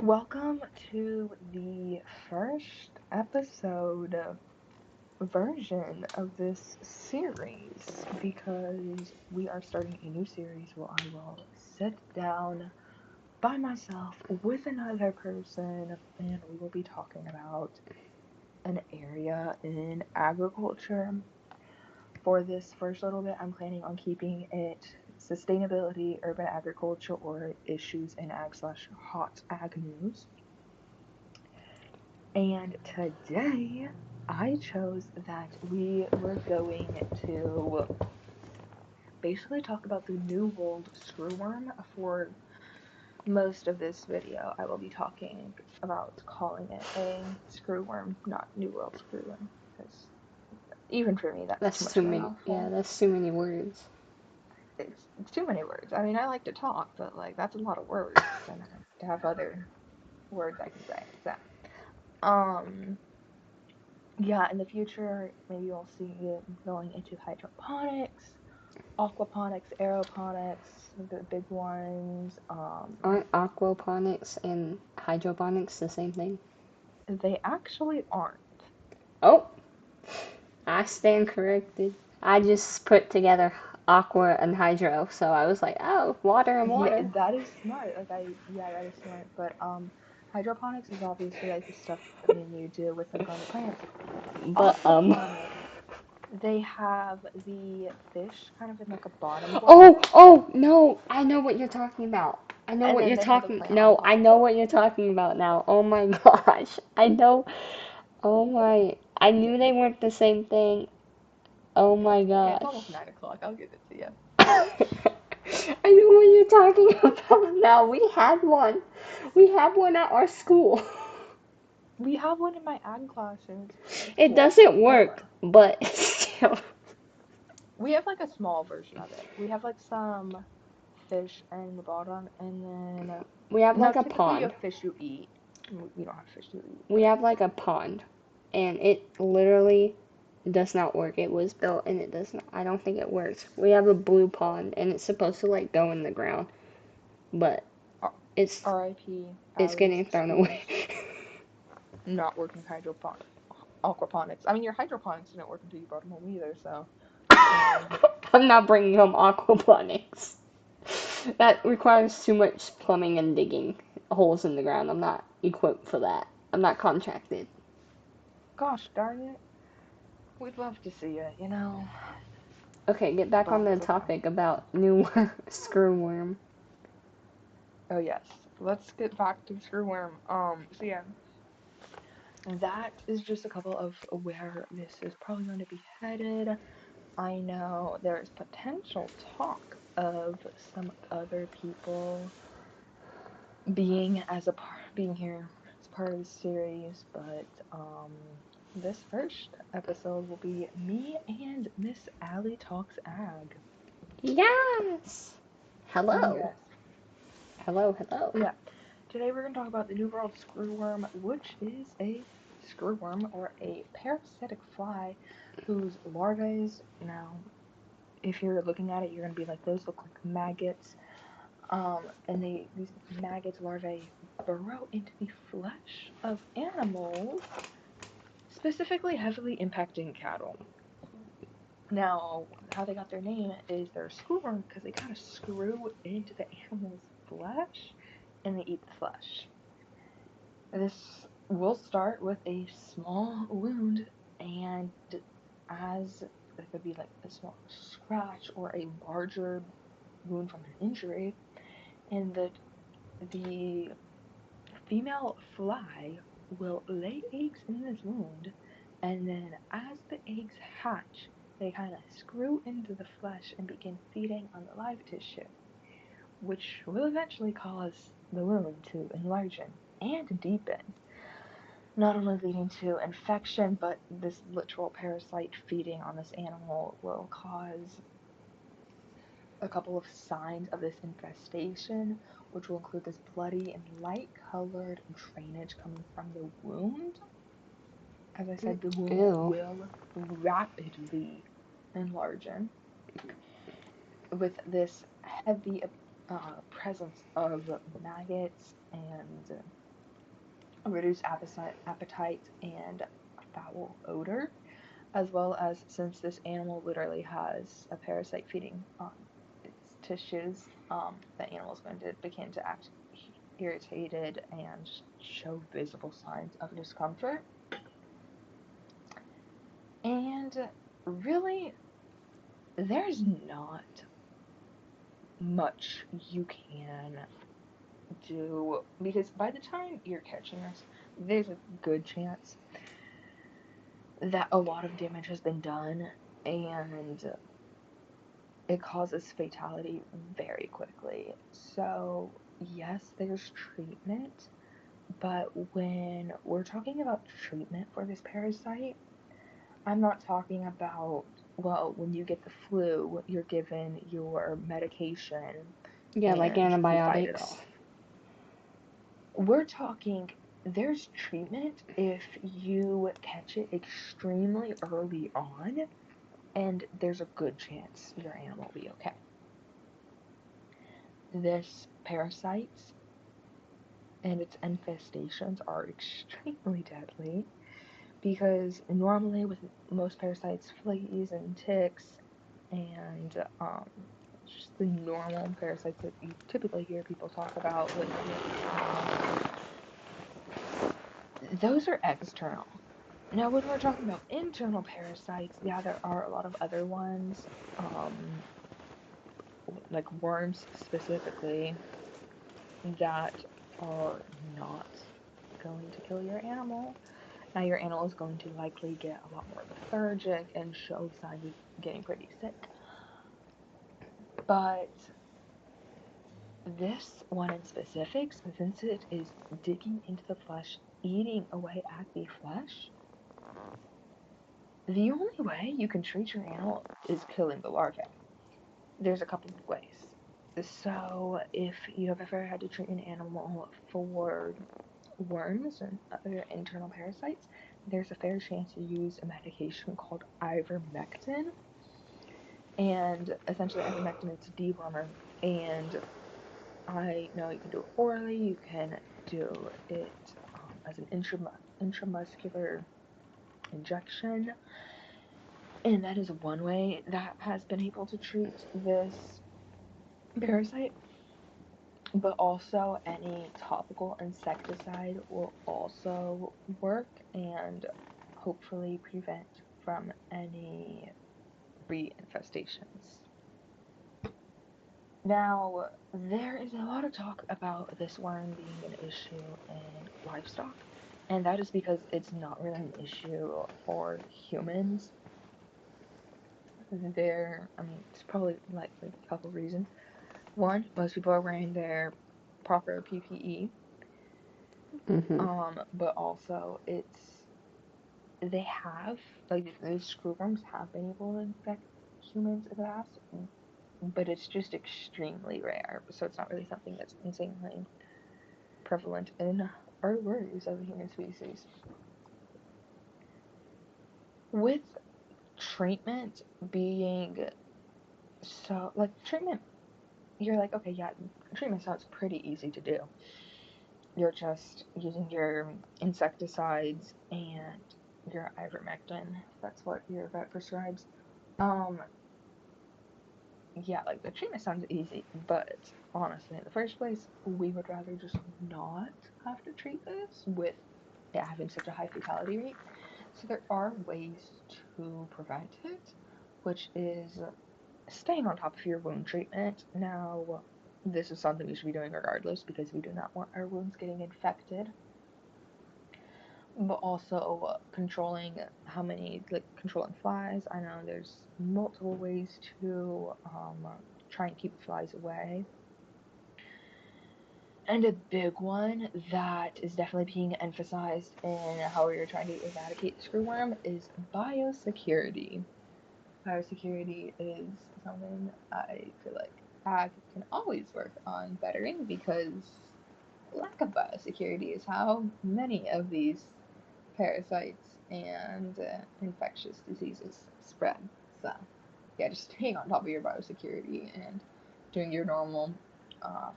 Welcome to the first episode version of this series because we are starting a new series where I will sit down by myself with another person and we will be talking about an area in agriculture. For this first little bit, I'm planning on keeping it sustainability, urban agriculture, or issues in ag/hot ag news. And today I chose that we were going to basically talk about the New World Screwworm. For most of this video, I will be talking about calling it a screwworm, not New World Screwworm, because even for me, that's too That's much too of a many. Yeah, mouthful. that's too many words. It's too many words. I mean, I like to talk, but like that's a lot of words, and I have to have other words I can say. Um, yeah, in the future, maybe you'll see it going into hydroponics, aquaponics, aeroponics, the big ones. Aren't aquaponics and hydroponics the same thing? They actually aren't. Oh, I stand corrected. I just put together aqua and hydro, so I was like, oh, water and Yeah, water. that is smart. Yeah, that is smart. But hydroponics is obviously like the stuff I mean you do with like growing the plants. But Aquaponics, they have the fish kind of in like a bottom bowl, oh no, I know what you're talking about. I know and what then you're they have the talking. plant on No, I top. know what you're talking about now. Oh my gosh, I know. Oh my, I knew they weren't the same thing. Oh my Yeah, it's gosh. almost 9 o'clock. I'll give it to you. I know what you're talking about now. We had one. We had one at our school. We have one in my ag class, and it's pretty It cool. doesn't work, Anyway. but still. We have like a small version of it. We have like some fish in the bottom, and then We have no, like a typically you pond. have fish you eat. We don't have fish you eat, We but have like a pond. And it literally does not work. It was built and it does not. I don't think it works. We have a blue pond and it's supposed to like go in the ground, but R- it's R.I.P. it's Allie's getting thrown away. school's not working aquaponics. I mean, your hydroponics didn't work until you brought them home either. So, I mean, I'm not bringing home aquaponics. That requires too much plumbing and digging holes in the ground. I'm not equipped for that. I'm not contracted. gosh darn it, we'd love to see it, you know. Okay, get back on But the topic about new screwworm. oh yes, let's get back to the screwworm. So yeah, that is just a couple of where this is probably going to be headed. I know there is potential talk of some other people being here as part of the series, but this first episode will be me and Miss Allie Talks Ag. Yes. Hello. Yes. Hello, hello. Yeah. Today we're going to talk about the New World Screwworm, which is a screwworm or a parasitic fly whose larvae, now if you're looking at it, you're going to be like, those look like maggots. And these maggots larvae burrow into the flesh of animals, specifically heavily impacting cattle. Now, how they got their name is they're screwworm because they kind of screw into the animal's flesh and they eat the flesh. This will start with a small wound, and as it could be like a small scratch or a larger wound from an injury, and the female fly will lay eggs in this wound, and then as the eggs hatch, they kind of screw into the flesh and begin feeding on the live tissue, which will eventually cause the wound to enlarge and deepen, not only leading to infection, but this literal parasite feeding on this animal will cause a couple of signs of this infestation, which will include this bloody and light colored drainage coming from the wound. As I said, the wound Ew. will rapidly enlarge with this heavy presence of maggots and reduced appetite and foul odor, as well as since this animal literally has a parasite feeding on its tissues, the animal is going to begin to act irritated and show visible signs of discomfort. And really, there's not much you can do because by the time you're catching this, there's a good chance that a lot of damage has been done and it causes fatality very quickly. So, yes, there's treatment, but when we're talking about treatment for this parasite, I'm not talking about, well, when you get the flu, you're given your medication Yeah, like and you fight it antibiotics. off. We're talking there's treatment if you catch it extremely early on, and there's a good chance your animal will be okay. This parasite and its infestations are extremely deadly because normally with most parasites, fleas and ticks and just the normal parasites that you typically hear people talk about with those are external. Now, when we're talking about internal parasites, yeah, there are a lot of other ones, um, like worms specifically, that are not going to kill your animal. Now, your animal is going to likely get a lot more lethargic and show signs of getting pretty sick. But this one in specifics, since it is digging into the flesh, eating away at the flesh, the only way you can treat your animal is killing the larvae. There's a couple of ways. So, if you have ever had to treat an animal for worms and other internal parasites, there's a fair chance you use a medication called ivermectin. And essentially, ivermectin is a dewormer. And I know you can do it orally, you can do it as an intramuscular injection. And that is one way that has been able to treat this parasite. But also, any topical insecticide will also work and hopefully prevent from any reinfestations. Now, there is a lot of talk about this worm being an issue in livestock, and that is because it's not really an issue for humans. It's probably likely a couple reasons. One, most people are wearing their proper PPE, Mhm. but also they have, like, those screwworms have been able to infect humans in the past, but it's just extremely rare, so it's not really something that's insanely prevalent in our worries as a human species. With treatment being so, like, treatment, you're like, okay, yeah, treatment sounds pretty easy to do. You're just using your insecticides and your ivermectin, if that's what your vet prescribes. Um, yeah, like the treatment sounds easy, but honestly, in the first place, we would rather just not have to treat this with it having such a high fatality rate. So there are ways to prevent it, which is staying on top of your wound treatment. Now, this is something we should be doing regardless because we do not want our wounds getting infected, but also controlling how many, like controlling flies. I know there's multiple ways to try and keep the flies away. And a big one that is definitely being emphasized in how we are trying to eradicate the screwworm is biosecurity. Biosecurity is something I feel like ag can always work on bettering because lack of biosecurity is how many of these parasites and infectious diseases spread. So, yeah, just staying on top of your biosecurity and doing your normal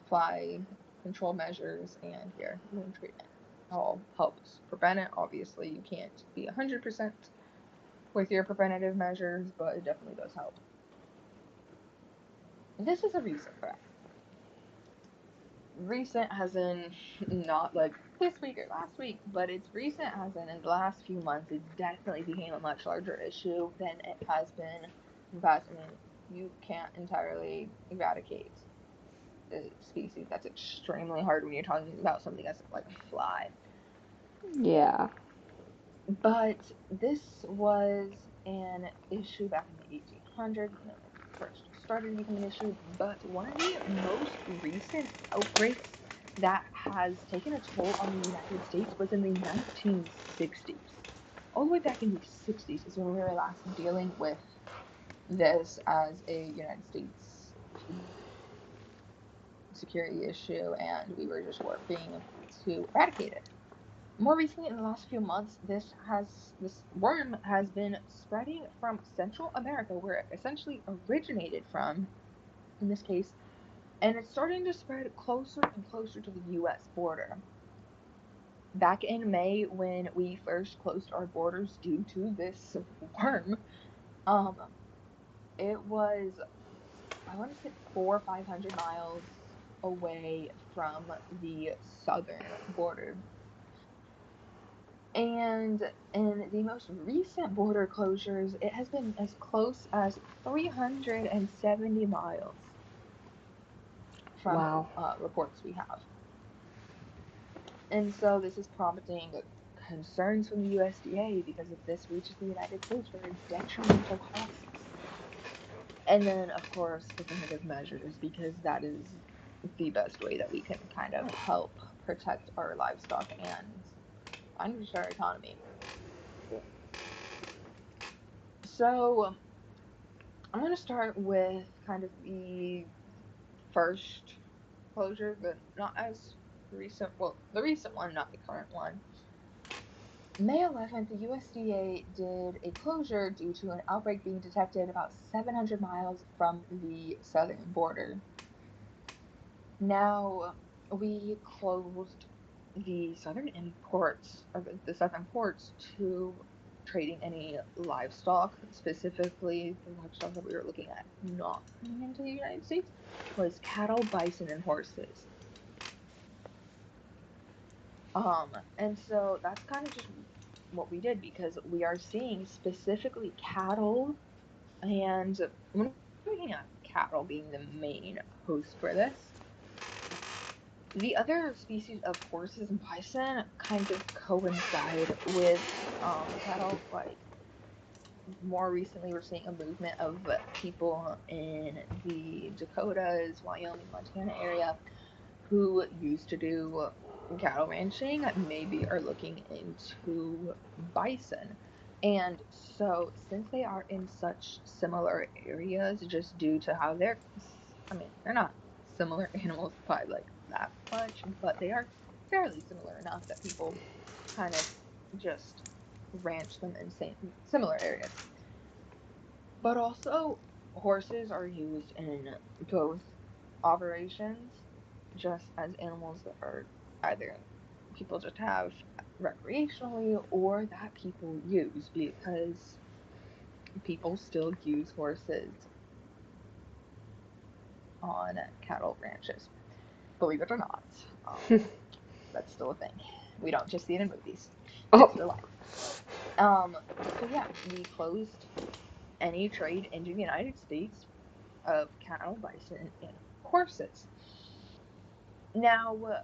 fly control measures and your wound treatment. all helps prevent it. Obviously, you can't be 100% with your preventative measures, but it definitely does help. This is a recent threat. Recent has in not like this week or last week, but it's recent as in the last few months. It definitely became a much larger issue than it has been in the past. I mean, you can't entirely eradicate a species. That's extremely hard when you're talking about something that's like a fly. Yeah. But this was an issue back in the 1800s when it like first started to become an issue. But one of the most recent outbreaks that has taken a toll on the United States was in the 1960s. All the way back in the 60s is when we were last dealing with this as a United States security issue, and we were just working to eradicate it. More recently, in the last few months, this worm has been spreading from Central America, where it essentially originated from, in this case, and it's starting to spread closer and closer to the U.S. border. Back in May, when we first closed our borders due to this worm, um, it was, I want to say, 400 or 500 miles away from the southern border. And in the most recent border closures, it has been as close as 370 miles from Wow. reports we have. And so this is prompting concerns from the USDA because if this reaches the United States, very detrimental costs. And then, of course, preventative measures because that is the best way that we can kind of help protect our livestock and just our economy. So, I'm going to start with kind of the first closure, but not as recent. Well, the recent one, not the current one. May 11th, the USDA did a closure due to an outbreak being detected about 700 miles from the southern border. Now, we closed the southern imports, or the southern ports, to trading any livestock. Specifically, the livestock that we were looking at not coming into the United States was cattle, bison, and horses. And so that's kind of just what we did because we are seeing specifically cattle, and when we're looking at cattle being the main host for this, the other species of horses and bison kind of coincide with cattle. Like more recently, we're seeing a movement of people in the Dakotas, Wyoming, Montana area who used to do cattle ranching maybe are looking into bison. And so, since they are in such similar areas, just due to how I mean, they're not similar animals by like that much, but they are fairly similar enough that people kind of just ranch them in similar areas. But also, horses are used in both operations, just as animals that are either people just have recreationally or that people use because people still use horses on cattle ranches. Believe it or not, that's still a thing. We don't just see it in movies. Oh, It's real life. So yeah, we closed any trade into the United States of cattle, bison, and horses. Now,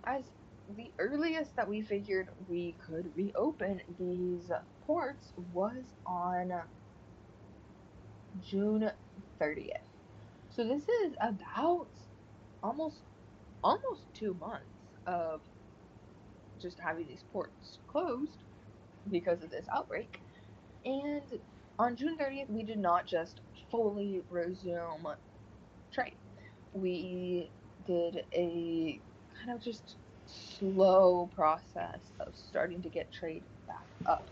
as the earliest that we figured we could reopen these ports was on June 30th. So this is about almost 2 months of just having these ports closed because of this outbreak. And on June 30th, we did not just fully resume trade. We did a kind of just slow process of starting to get trade back up.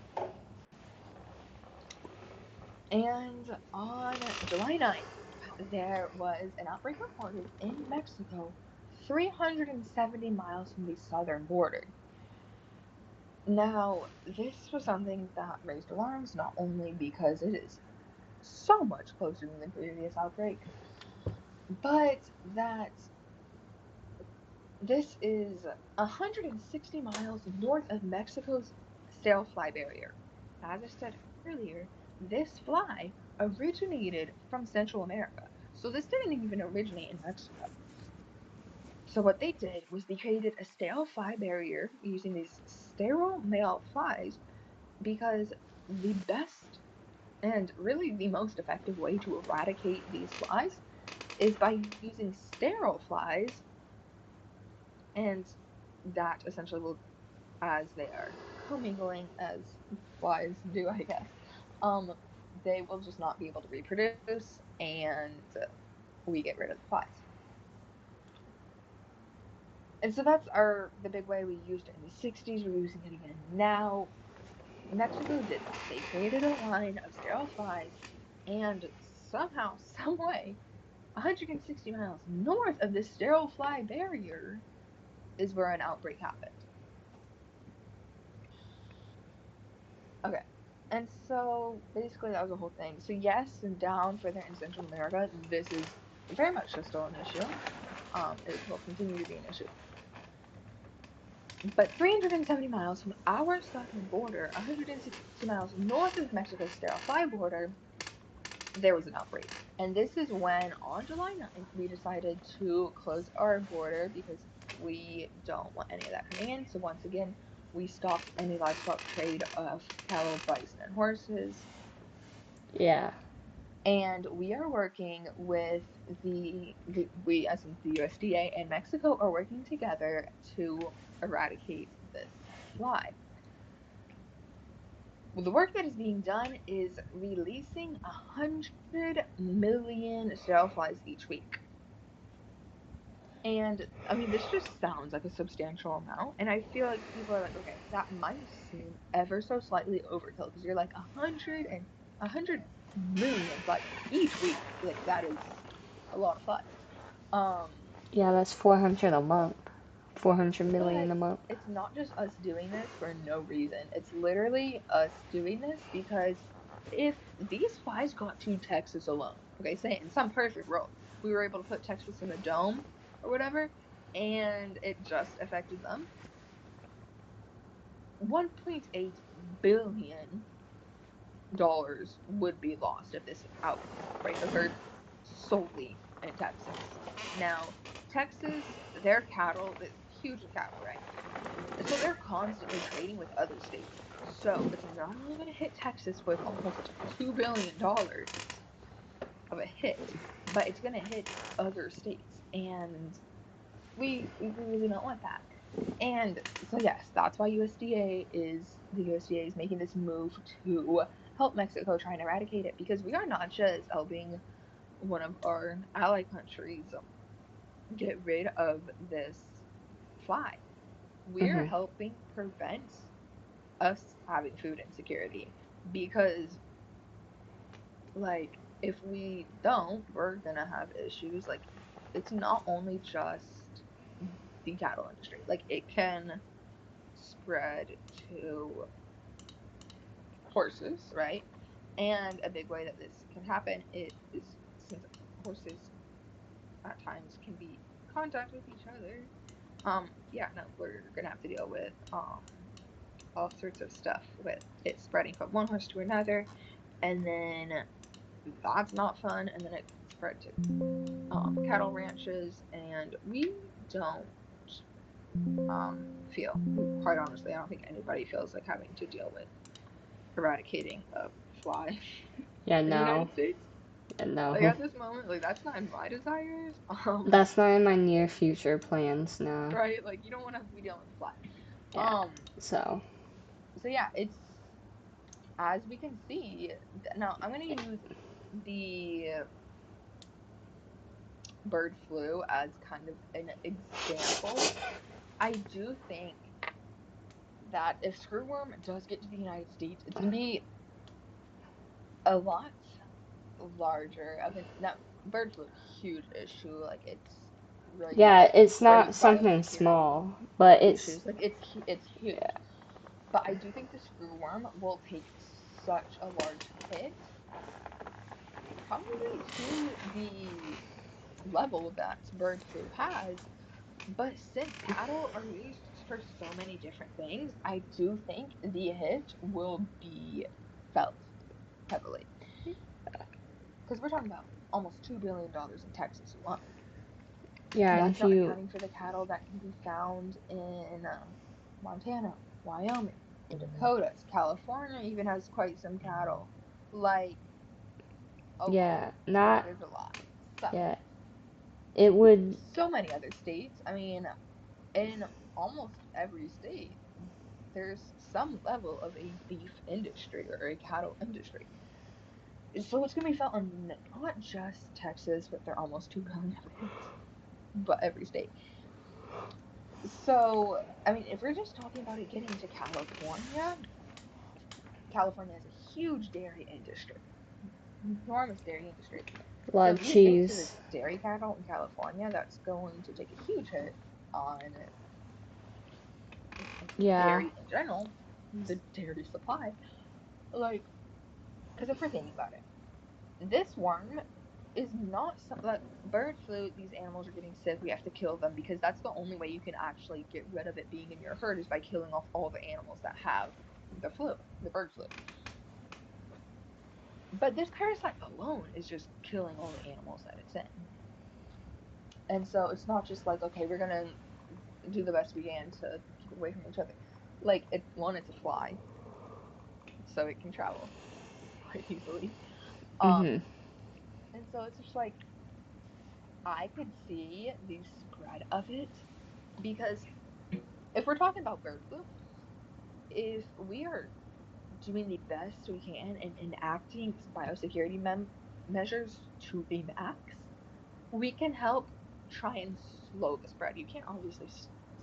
And on July 9th, there was an outbreak reported in Mexico, 370 miles from the southern border. Now, this was something that raised alarms not only because it is so much closer than the previous outbreak, but that this is 160 miles north of Mexico's sailfly barrier. As I said earlier, this fly originated from Central America. So this didn't even originate in Mexico. So what they did was they created a stale fly barrier using these sterile male flies because the best and really the most effective way to eradicate these flies is by using sterile flies, and that essentially will, as they are commingling as flies do, I guess, um, they will just not be able to reproduce, and we get rid of the flies. And so that's the big way we used it in the 60s. We're using it again now. Mexico did that. They created a line of sterile flies, and somehow, some way, 160 miles north of this sterile fly barrier is where an outbreak happened. Okay. And so basically that was the whole thing. So yes, and down further in Central America, this is very much still an issue. It will continue to be an issue. But 370 miles from our southern border, 160 miles north of Mexico's sterile fly border, there was an outbreak. And this is when, on July 9th, we decided to close our border because we don't want any of that coming in. So once again, we stopped any livestock trade of cattle, bison, and horses. Yeah. And we are working with we, as in the USDA and Mexico, are working together to eradicate this fly. Well, the work that is being done is releasing 100 million flies each week. And I mean, this just sounds like a substantial amount. And I feel like people are like, okay, that might seem ever so slightly overkill because you're like 100 million flies each week. Like that is a lot of flies. Um, Yeah, that's 400 a month. 400 million but a month. it's not just us doing this for no reason. It's literally us doing this because if these flies got to Texas alone, okay, say in some perfect world, we were able to put Texas in a dome or whatever, and it just affected them, $1.8 billion would be lost if this outbreak occurred solely in Texas. Now, Texas, their cattle, huge in cattle, right? So they're constantly trading with other states. So it's not only going to hit Texas with almost $2 billion of a hit, but it's going to hit other states, and we really don't want that. And so yes, that's why the USDA is making this move to help Mexico try and eradicate it, because we are not just helping one of our ally countries get rid of this fly. We're Hmm. helping prevent us having food insecurity, because like if we don't, we're gonna have issues. Like it's not only just the cattle industry, like it can spread to horses, right? And a big way that this can happen is since horses at times can be in contact with each other. Yeah, no, we're gonna have to deal with all sorts of stuff with it spreading from one horse to another, and then that's not fun, and then it can spread to cattle ranches, and we don't feel, quite honestly, I don't think anybody feels like having to deal with eradicating a fly Yeah, in the no. United States. Yeah, Like no. at this moment, like that's not in my desires. That's not in my near future plans, no. Right? Like you don't want to be dealing with a fly. Yeah. Um, So, so yeah, it's, as we can see, now I'm gonna use the bird flu as kind of an example. I do think that if screwworm does get to the United States, it's gonna be a lot larger of an, now bird flu, huge issue. Like it's really yeah, it's not great something biosecurity small, but it's issues. Like it's huge. But I do think the screwworm will take such a large hit, probably to the level that bird flu has. But since cattle are used for so many different things, I do think the hit will be felt heavily. Because we're talking about almost $2 billion in Texas alone. Yeah, and That's if not you, accounting for the cattle that can be found in Montana, Wyoming, the Dakotas. California even has quite some cattle. Like, a lot. yeah, not, There's a lot. So, yeah, it would, so many other states. I mean, in almost every state, there's some level of a beef industry or a cattle industry. So it's going to be felt on not just Texas with their almost 2 billion inhabitants, but every state. So, I mean, if we're just talking about it getting to California, California has a huge dairy industry, enormous dairy industry. a lot So of if you hit to the cheese. dairy cattle in California, that's going to take a huge hit on Yeah, dairy in general, the dairy supply. Like, because if we're thinking about it, this worm is not like bird flu. These animals are getting sick. We have to kill them because that's the only way you can actually get rid of it being in your herd is by killing off all the animals that have the flu, the bird flu. But this parasite alone is just killing all the animals that it's in. And so it's not just like, okay, we're gonna do the best we can to keep it away from each other. Like, it's a fly, so it can travel quite easily. Um, mhm, and so it's just like I could see the spread of it because if we're talking about bird flu, if we are doing the best we can and enacting biosecurity measures to the max, we can help try and slow the spread. You can't obviously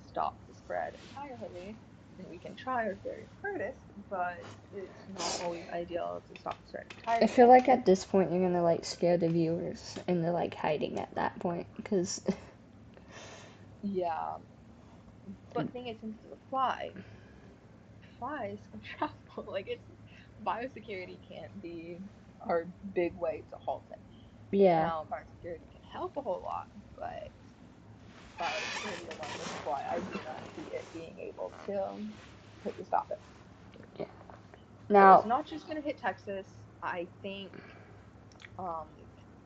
stop the spread entirely, and we can try our very hardest, but it's not always ideal to stop the spread I feel entirely. like at this point you're gonna like scare the viewers into like hiding at that point because Yeah, but thing is, since it's a fly, flies can travel. Like, it's biosecurity can't be our big way to halt it. yeah, Now, biosecurity can help a whole lot, but biosecurity alone with a fly, I do not see it being able to completely stop it. yeah. So it's Now, not just going to hit Texas. I think um,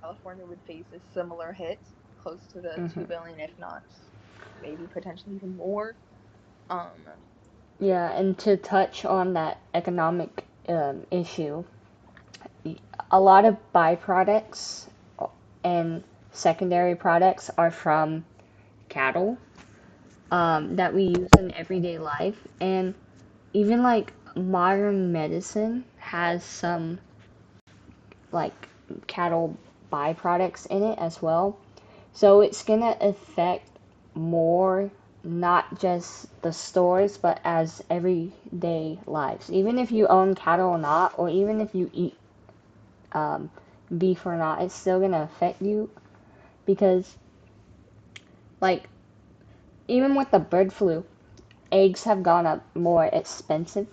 California would face a similar hit, close to the mhm. 2 billion, if not maybe potentially even more. Um, Yeah, and to touch on that economic issue, a lot of byproducts and secondary products are from cattle that we use in everyday life, and even like modern medicine has some like cattle byproducts in it as well. So it's gonna affect more not just the stores but as everyday lives. Even if you own cattle or not, or even if you eat um, beef or not, it's still gonna affect you because like even with the bird flu, eggs have gone up more expensive.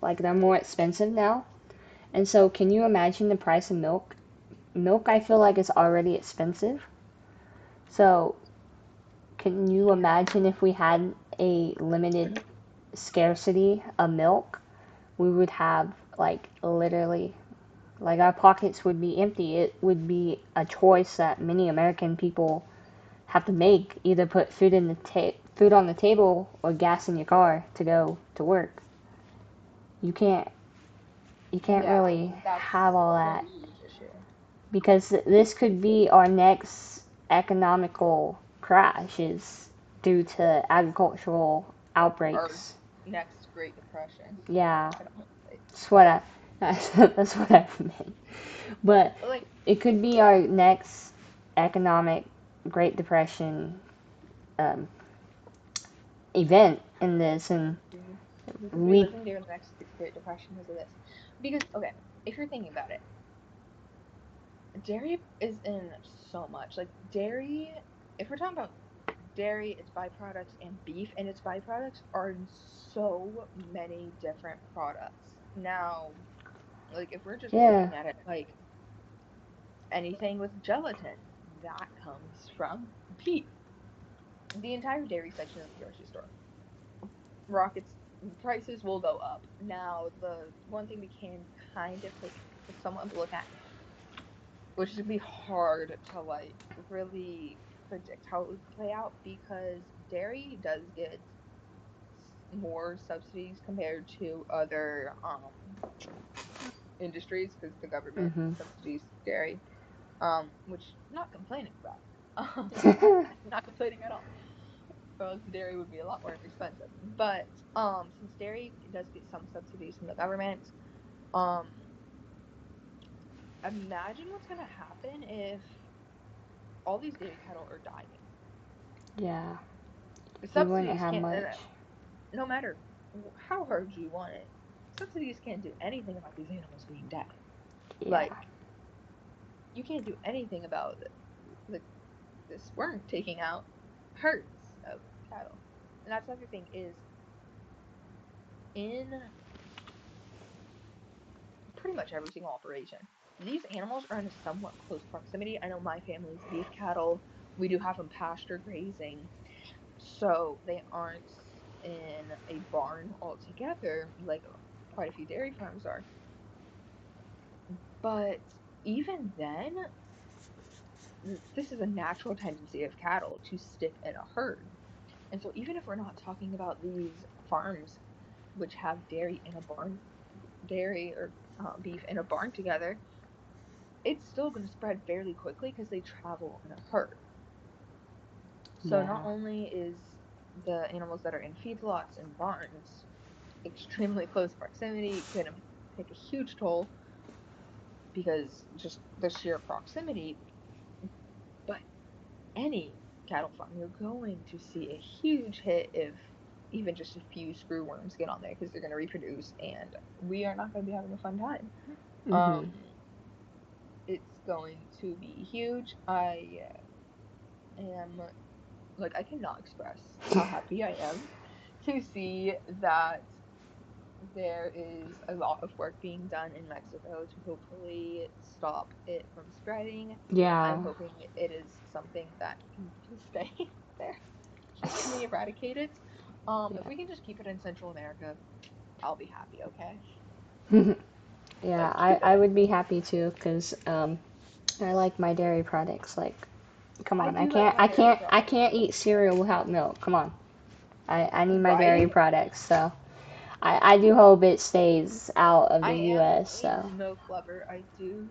Like they're more expensive now. And so can you imagine the price of milk? Milk I feel like is already expensive. So can you yeah, imagine if we had a limited scarcity of milk? We would have like literally like our pockets would be empty. It would be a choice that many American people have to make, either put food on the table or gas in your car to go to work. You can't you can't yeah, really have that's all a that huge issue. because this could be our next economical crash is due to agricultural Our outbreaks. next Great Depression. Yeah, I don't know. that's what I that's what I meant. But Like, it could be our next economic Great Depression um, event in this, and we could be we living during the next Great Depression because of this. Because, okay, if you're thinking about it, dairy is in so much. Like, dairy, if we're talking about dairy, its byproducts, and beef and its byproducts are in so many different products. Now, like if we're just Yeah. looking at it like anything with gelatin, that comes from beef. The entire dairy section of the grocery store rockets, prices will go up. Now, the one thing we can kind of take a somewhat look at, which is gonna be hard to like really predict how it would play out because dairy does get more subsidies compared to other industries because the government Mhm. subsidies dairy, which not complaining about. Not complaining at all. Or else dairy would be a lot more expensive. But since dairy does get some subsidies from the government, um, imagine what's gonna happen if all these dairy cattle are dying. Yeah. The You wouldn't subsidies have can't, much. no matter how hard you want it, subsidies can't do anything about these animals being dead. Yeah. Like you can't do anything about the this worm taking out herds of cattle. And that's the other thing is in pretty much every single operation. These animals are in a somewhat close proximity. I know my family's beef cattle. We do have them pasture grazing, so they aren't in a barn altogether like quite a few dairy farms are. But even then, this is a natural tendency of cattle to stick in a herd. And so, even if we're not talking about these farms which have dairy in a barn, dairy or beef in a barn together, it's still going to spread fairly quickly because they travel in a herd. So not Yeah. only is the animals that are in feedlots and barns extremely close proximity going to take a huge toll because just the sheer proximity, but any cattle farm, you're going to see a huge hit if even just a few screwworms get on there because they're going to reproduce and we are not going to be having a fun time. Mhm. Um, it's going to be huge. I am like I cannot express how happy I am to see that there is a lot of work being done in Mexico to hopefully stop it from spreading. I'm Yeah. hoping it is something that can just stay there. Just can we eradicate it? If we can just keep it in Central America, I'll be happy, okay? Yeah. Yeah, Like I would be happy too because I like my dairy products. Like, come I on, do like my dairy I products. can't eat cereal without milk. Come on, I need my dairy Right? products. So I do hope it stays out of I the am U.S. a So milk lover. I do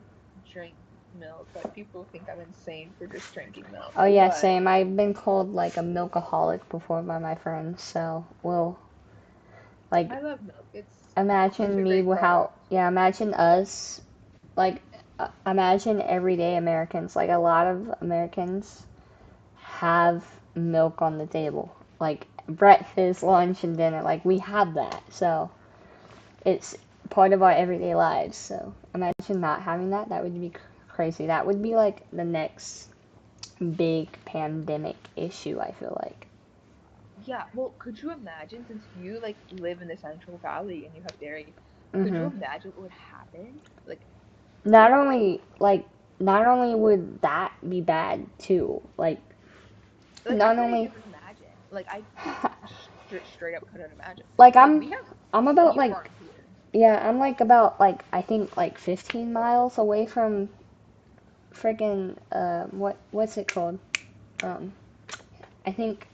drink milk. Like people think I'm insane for just drinking milk, oh yeah, but same. I've been called like a milkaholic before by my friends. So we'll like I love milk. It's imagine a me great without. product. Yeah, imagine us like imagine everyday Americans. Like a lot of Americans have milk on the table. Like breakfast, lunch, and dinner. Like we have that. So it's part of our everyday lives. So imagine not having that. That would be crazy. That would be like the next big pandemic issue, I feel like. Yeah, well, could you imagine since you like live in the Central Valley and you have dairy, could you Hmm. imagine what would happen? Like, Not only like not only would that be bad too, I not couldn't only even imagine. Like, I straight up couldn't imagine. like Like, we have I'm about beef like farms here. yeah, I'm like about like I think like 15 miles away from friggin' what's it called? Um, I think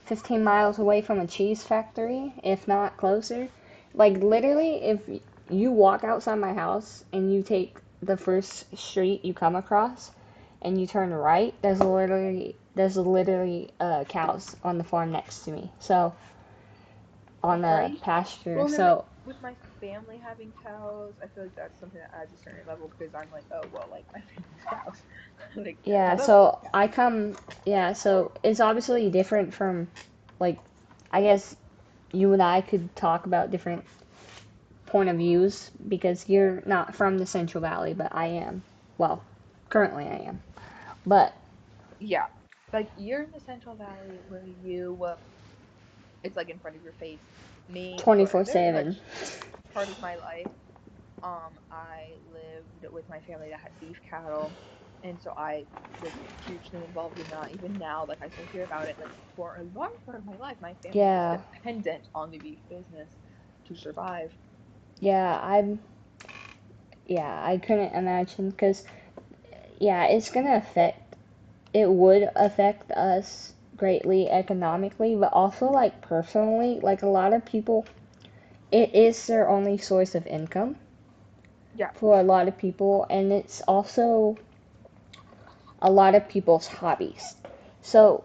15 miles away from a cheese factory, if not closer. Like literally, if you walk outside my house and you take the first street you come across and you turn right, there's literally cows on the farm next to me. So on the Right? pasture. Well, and then So with my family having cows, I feel like that's something that adds a certain level because I'm like, oh, well, like, my family's cows. Like, my yeah, boatload so of cows. I come yeah, so it's obviously different from like I guess you and I could talk about different point of views because you're not from the Central Valley, but I am. Well, currently I am. But Yeah. like you're in the Central Valley where it's like in front of your face. Me, for a very 24/7. much part of my life, I lived with my family that had beef cattle, and so I was hugely involved in that. Even now, like I still hear about it. Like for a large part of my life, my family was Yeah, dependent on the beef business to survive. yeah, I couldn't imagine because, yeah, it would affect us greatly economically, but also, like, personally, like, a lot of people, it is their only source of income Yeah, for a lot of people, and it's also a lot of people's hobbies. So,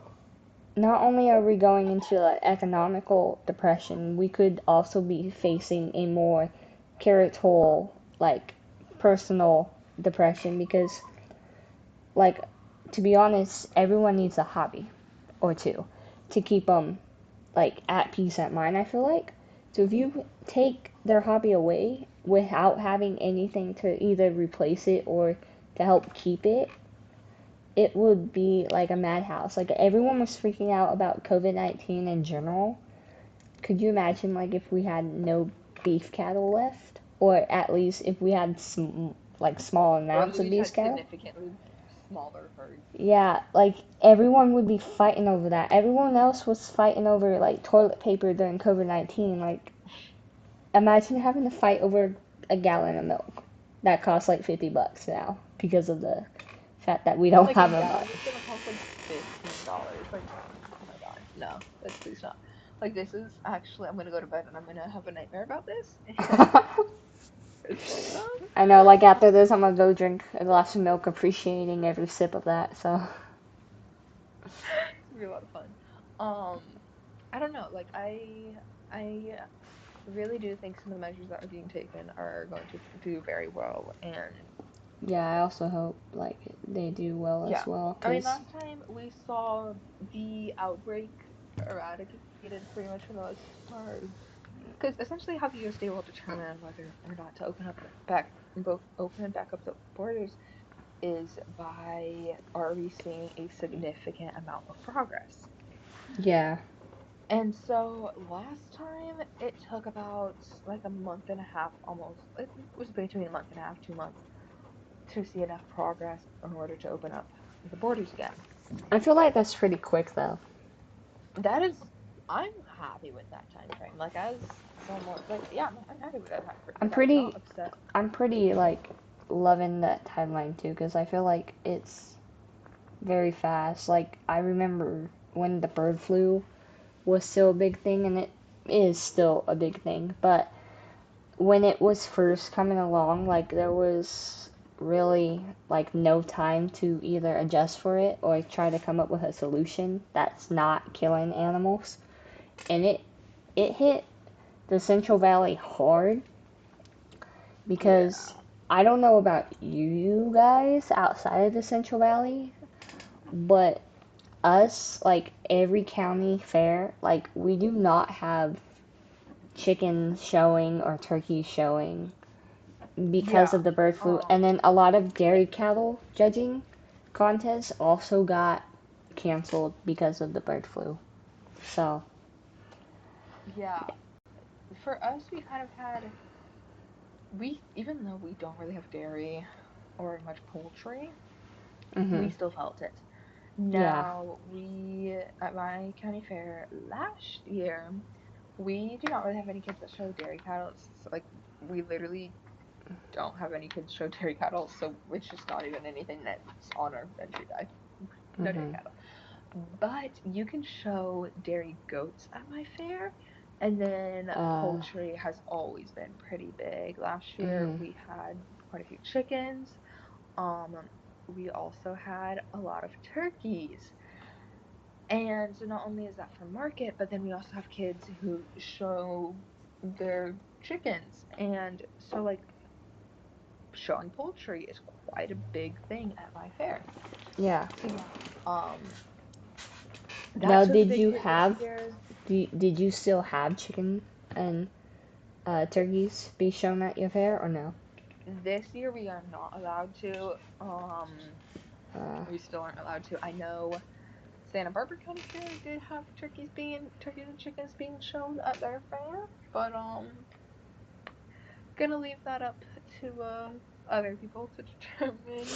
not only are we going into an economical depression, we could also be facing a more character, like, personal depression because, like, to be honest, everyone needs a hobby or two to keep them, like, at peace at mind, I feel like. So if you take their hobby away without having anything to either replace it or to help keep it, it would be like a madhouse. Like, everyone was freaking out about COVID-19 in general. Could you imagine, like, if we had no beef cattle left? Or at least if we had like, small or at amounts of least beef had cattle? significantly smaller herds. Yeah, like, everyone would be fighting over that. Everyone else was fighting over, like, toilet paper during COVID-19. Like, imagine having to fight over a gallon of milk that costs like $50 now because of the fact that we don't Like a have gallon enough. is gonna cost like $15. Like, oh my god, no, let's please not. Like this is actually, I'm gonna go to bed and I'm gonna have a nightmare about this, and it's awesome. I know, like, after this, I'm gonna go drink a glass of milk, appreciating every sip of that. So, It's gonna be a lot of fun. I don't know. Like I really do think some of the measures that are being taken are going to do very well, and yeah, I also hope, like, they do well yeah. as well, I mean, because, last time we saw the outbreak eradicated pretty much for the most part. Because essentially, how the USDA will determine whether or not to open back up the borders is by are we seeing a significant amount of progress. yeah, And so last time it took about like a month and a half, almost. It was between a month and a half, 2 months, to see enough progress in order to open up the borders again. I feel like that's pretty quick, though. That is, I'm happy with that time frame. Like as someone, like yeah, I'm happy with that time frame. I'm Like I'm not pretty, upset. I'm pretty, like, loving that timeline, too, because I feel like it's very fast. Like, I remember when the bird flu was still a big thing, and it is still a big thing, but when it was first coming along, like, there was really, like, no time to either adjust for it or try to come up with a solution that's not killing animals. And it hit the Central Valley hard because Yeah. I don't know about you guys outside of the Central Valley, but us, like, every county fair, like, we do not have chickens showing or turkeys showing because Yeah. of the bird flu. Um. And then a lot of dairy cattle judging contests also got canceled because of the bird flu. So, Yeah. For us, we kind of had we even though we don't really have dairy or much poultry, we mhm. still felt it. Yeah. Now we at my county fair last year, we do not really have any kids that show dairy cattle. It's like we literally don't have any kids show dairy cattle, so it's just not even anything that's on our entry guide. No dairy Mhm. cattle. But you can show dairy goats at my fair. And then Uh poultry has always been pretty big. Last year mhm. we had quite a few chickens. Um, we also had a lot of turkeys. And so not only is that for market, but then we also have kids who show their chickens. And so like showing poultry is quite a big thing at my fair. Yeah. So yeah, that Now, took a did big you hit this have year. did you still have chicken and turkeys be shown at your fair or no? This year we are not allowed to. Uh We still aren't allowed to. I know. Santa Barbara County Fair did have turkeys and chickens being shown at their fair, but gonna leave that up to other people to determine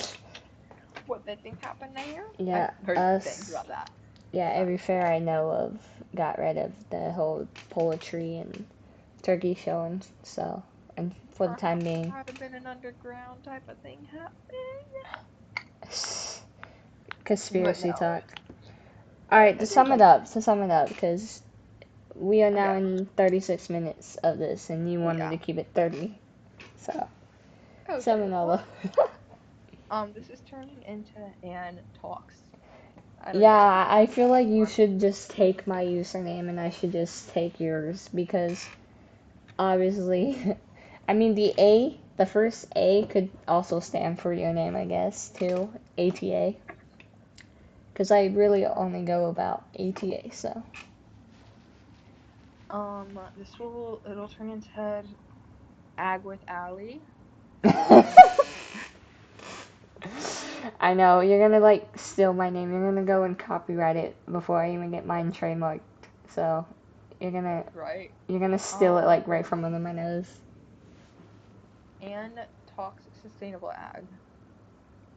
what they think happened there. I've Yeah, heard good things us. about that. Yeah, So every fair I know of got rid of the whole poultry and turkey showing. So, and for the time perhaps being, might have been an underground type of thing happening. But conspiracy no, talk. All right, it is like to sum it up, because we are now okay. in 36 minutes of this, and you wanted Yeah. to keep it 30. So, sum Okay. it all Well, up. this is turning into Anne talks. I don't even know what Yeah, to I call feel that like you anymore. should just take my username and I should just take yours because obviously, I mean, the first A could also stand for your name, I guess, too. ATA. Because I really only go about ATA, so. It'll turn into Ag with Allie. Um, I know, you're gonna like steal my name. You're gonna go and copyright it before I even get mine trademarked. So, you're gonna right. you're gonna steal it Um, like right from under my nose. Anne talks sustainable ag.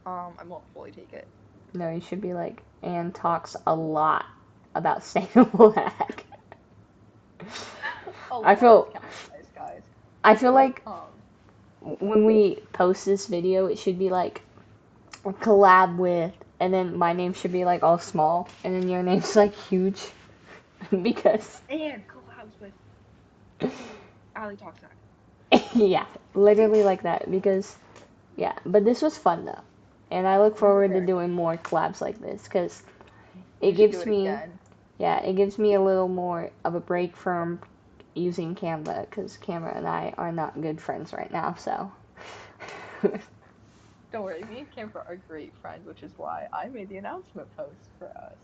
I won't fully take it. No, you should be like, Anne talks a lot about sustainable ag. A I lot is feel capitalized, guys. I feel like Um, when we post this video, it should be like collab with, and then my name should be like all small, and then your name's like huge, because and collabs with Allie talks ag. yeah, literally like that. Because yeah, but this was fun though, and I look This is forward to very fun. doing more collabs like this because it We should do gives it me again. yeah, it gives me a little more of a break from using Canva because Canva and I are not good friends right now. So Don't worry, me and Kimber are great friends, which is why I made the announcement post for us.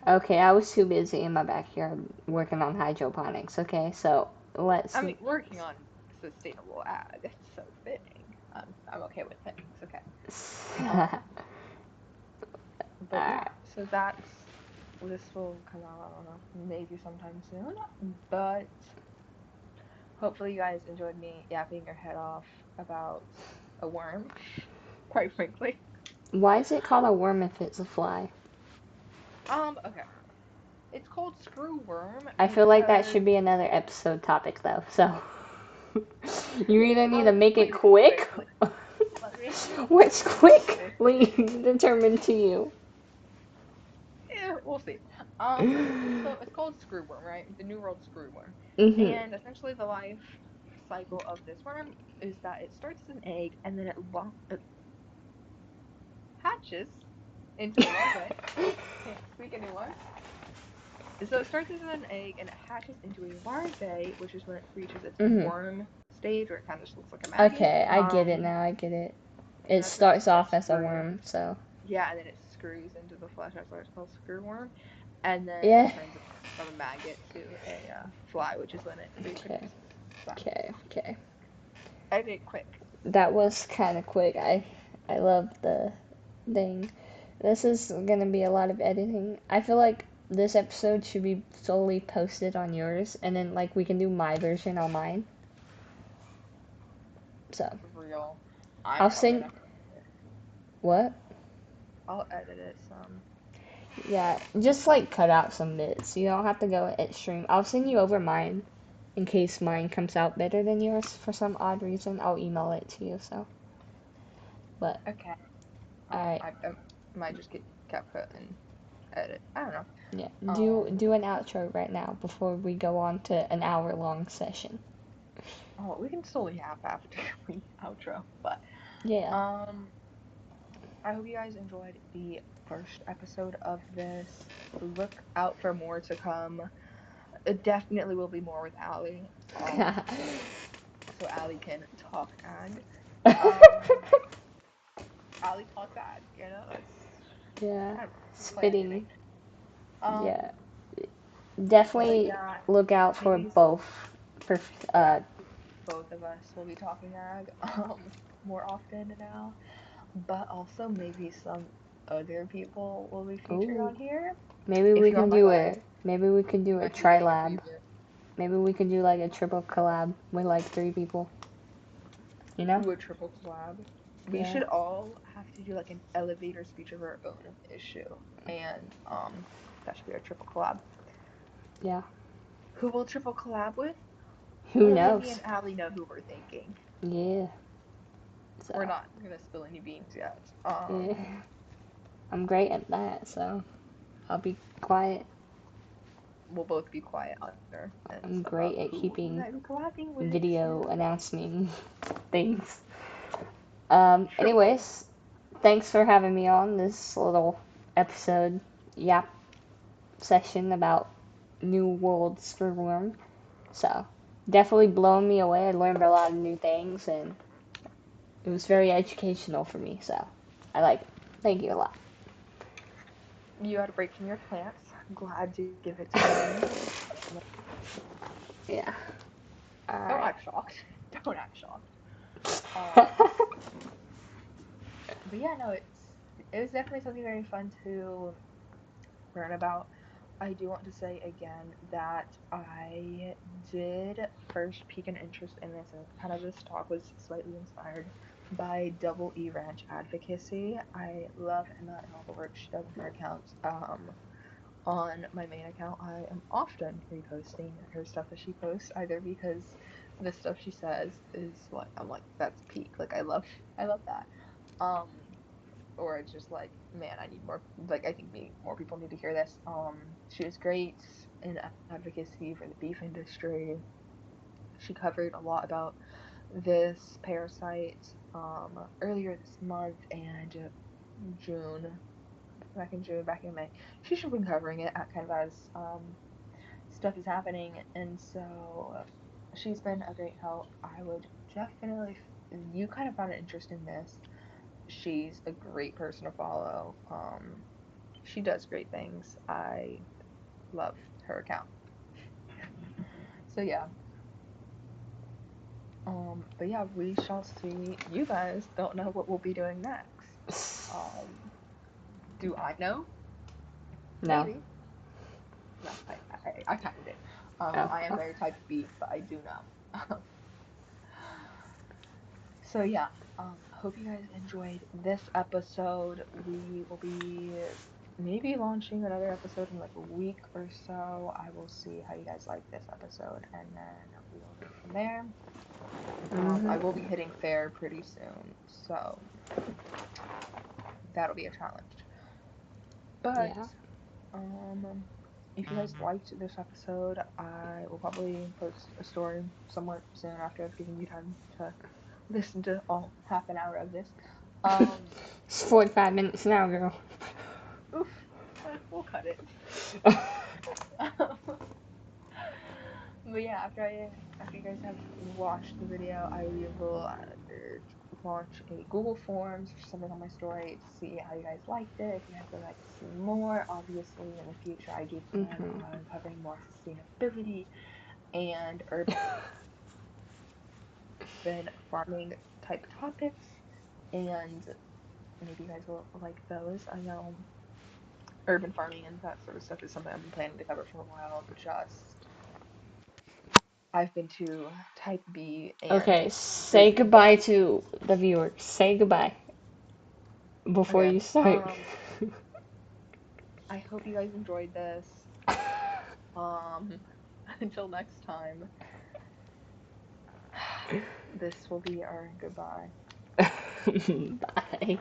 okay, I was too busy in my backyard working on hydroponics. Okay, so let's I mean, working on sustainable ag. It's so fitting. I'm okay with it. It's okay. Um, but yeah, so this will come out, I don't know, maybe sometime soon. But hopefully you guys enjoyed me yapping your head off about a worm, quite frankly. Why is it called a worm if it's a fly? Okay. It's called screwworm I feel like that because should be another episode topic though. So you either need I'll to make it explain it quick, quickly. Let me what's see. quickly determined to you. Yeah, we'll see. So it's called screwworm, right? The New World Screwworm. Mhm. And essentially the life cycle of this worm is that it starts as an egg and then it hatches into a larvae. Can't speak anymore. So it starts as an egg and it hatches into a larvae, which is when it reaches its Mhm. worm stage, where it kind of just looks like a maggot. Okay, I get it now. I get it. And It that's when it starts off starts as a screwing. worm, so Yeah, and then it screws into the flesh. That's why it's called screwworm. And then it yeah. turns from a maggot to a fly, which is when it Okay. reproduces. So Okay. Okay. I did it quick. That was kind of quick. I love the thing. This is gonna be a lot of editing. I feel like this episode should be solely posted on yours, and then like we can do my version on mine. So For real. I'm I'll probably send gonna have to edit it. what? I'll edit it some. Yeah, just like cut out some bits. You don't have to go extreme. I'll send you over mine in case mine comes out better than yours for some odd reason. I'll email it to you. So, but Okay. all right, I might just get CapCut and edit. I don't know. yeah. Um. Do an outro right now before we go on to an hour long session. Oh, we can still yap after we outro, but Yeah. um. I hope you guys enjoyed the first episode of this. Look out for more to come. It definitely will be more with Allie. So Allie can talk ag. Um, Allie talks ag. That's Yeah, kind of it's quite fitting. fitting. Um, Yeah, but definitely yeah, look out for maybe both. For yeah, both of us will be talking ag more often now. But also maybe some. other people will be featured Ooh. on here. Maybe If we you're on can my do live, a maybe we can you do a might be one of my trilab. favorites. Maybe we can do like a triple collab with like 3 people. You know? Ooh, a triple collab. We Yeah. should all have to do like an elevator speech of our own issue, and that should be our triple collab. Yeah. Who will triple collab with? Who Only me knows? and Allie know who we're thinking. Yeah. We're So, not gonna spill any beans yet. yeah. I'm great at that, so I'll be quiet. We'll both be quiet on our ends I'm about great at who we keeping might be collabing with video soon. announcing things. Sure. Anyways, thanks for having me on this little episode yap session about New World Screwworm. So, definitely blown me away. I learned a lot of new things, and it was very educational for me. So, I like it. Thank you a lot. You had a break from your plants. I'm glad to give it to me. Yeah. All Don't right. act shocked. Don't act shocked. Um, but yeah, no, it was definitely something very fun to learn about. I do want to say again that I did first pique an interest in this, and kind of this talk was slightly inspired by Double E Ranch Advocacy. I love Emma and all the work she does on her accounts. On my main account, I am often reposting her stuff that she posts, either because the stuff she says is like I'm like that's peak, like I love that. Um, or it's just like, man, I need more. Like, I think more people need to hear this. She was great in advocacy for the beef industry. She covered a lot about this parasite earlier this month and June, back in May. She should have been covering it kind of as stuff is happening, and so she's been a great help. I would definitely, if you kind of found an interest in this, she's a great person to follow. She does great things. I love her account. So yeah. But yeah, we shall see. You guys don't know what we'll be doing next. Um, do I know? No. Maybe. No, I kind of do. Oh. I am very type B, but I do know. So yeah, hope you guys enjoyed this episode. We will be maybe launching another episode in like a week or so. I will see how you guys like this episode, and then we will go from there. I will be hitting fair pretty soon, so that'll be a challenge. But Yeah. if you guys liked this episode, I will probably post a story somewhat soon after I've given you time to listen to all half an hour of this. Um, It's 45 minutes now, girl. Oof, we'll cut it. But yeah, after you guys have watched the video, I will launch a Google Forms or something on my story to see how you guys liked it. If you guys would like to see more, obviously in the future, I do plan on covering more sustainability and urban farming type topics, and maybe you guys will like those. I know urban farming and that sort of stuff is something I've been planning to cover for a while. Just I've been too type B and Okay, say busy. goodbye to the viewers. Say goodbye before Okay. you start. I hope you guys enjoyed this. Um, until next time, this will be our goodbye. Bye.